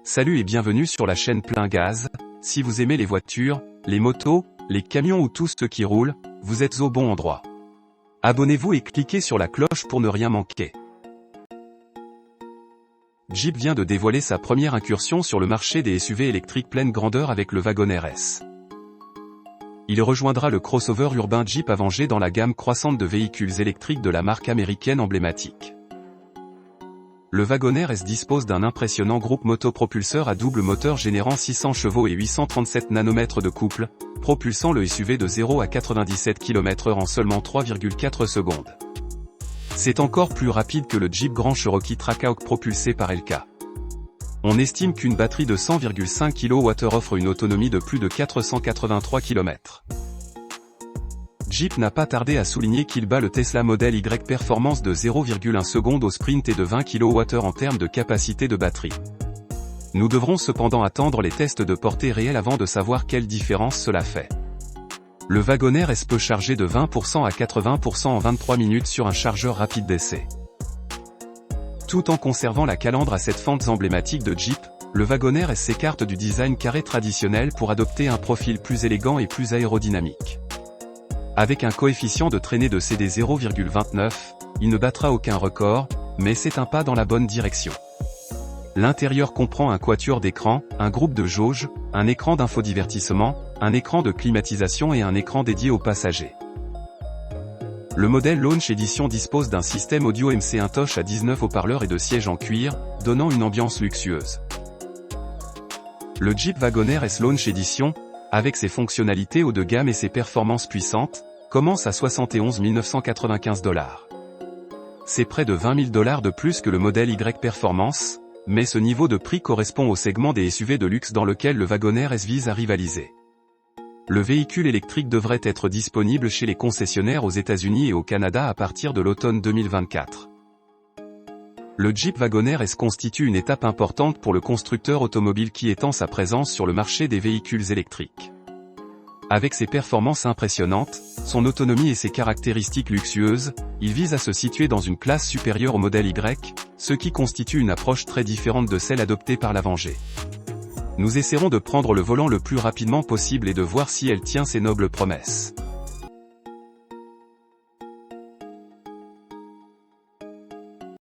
Salut et bienvenue sur la chaîne Plein Gaz. Si vous aimez les voitures, les motos, les camions ou tout ce qui roule, vous êtes au bon endroit. Abonnez-vous et cliquez sur la cloche pour ne rien manquer. Jeep vient de dévoiler sa première incursion sur le marché des SUV électriques pleine grandeur avec le Wagoner S. Il rejoindra le crossover urbain Jeep Avenger dans la gamme croissante de véhicules électriques de la marque américaine emblématique. Le Wagoner S dispose d'un impressionnant groupe motopropulseur à double moteur générant 600 chevaux et 837 nanomètres de couple, propulsant le SUV de 0 à 97 km/h en seulement 3,4 secondes. C'est encore plus rapide que le Jeep Grand Cherokee Trackhawk propulsé par LK. On estime qu'une batterie de 100,5 kWh offre une autonomie de plus de 483 km. Jeep n'a pas tardé à souligner qu'il bat le Tesla Model Y performance de 0,1 seconde au sprint et de 20 kWh en termes de capacité de batterie. Nous devrons cependant attendre les tests de portée réelle avant de savoir quelle différence cela fait. Le Wagoner S peut charger de 20% à 80% en 23 minutes sur un chargeur rapide d'essai. Tout en conservant la calandre à 7 fentes emblématiques de Jeep, le Wagoner S s'écarte du design carré traditionnel pour adopter un profil plus élégant et plus aérodynamique. Avec un coefficient de traînée de CD 0,29, il ne battra aucun record, mais c'est un pas dans la bonne direction. L'intérieur comprend un quatuor d'écran, un groupe de jauge, un écran d'infodivertissement, un écran de climatisation et un écran dédié aux passagers. Le modèle Launch Edition dispose d'un système audio MC1 Touch à 19 haut-parleurs et de sièges en cuir, donnant une ambiance luxueuse. Le Jeep Wagoner S Launch Edition, avec ses fonctionnalités haut de gamme et ses performances puissantes, commence à 71 995 $. C'est près de 20 000 $ de plus que le modèle Y Performance, mais ce niveau de prix correspond au segment des SUV de luxe dans lequel le Wagoner S vise à rivaliser. Le véhicule électrique devrait être disponible chez les concessionnaires aux États-Unis et au Canada à partir de l'automne 2024. Le Jeep Wagoner S constitue une étape importante pour le constructeur automobile qui étend sa présence sur le marché des véhicules électriques. Avec ses performances impressionnantes, son autonomie et ses caractéristiques luxueuses, il vise à se situer dans une classe supérieure au modèle Y, ce qui constitue une approche très différente de celle adoptée par l'Avenger. Nous essaierons de prendre le volant le plus rapidement possible et de voir si elle tient ses nobles promesses.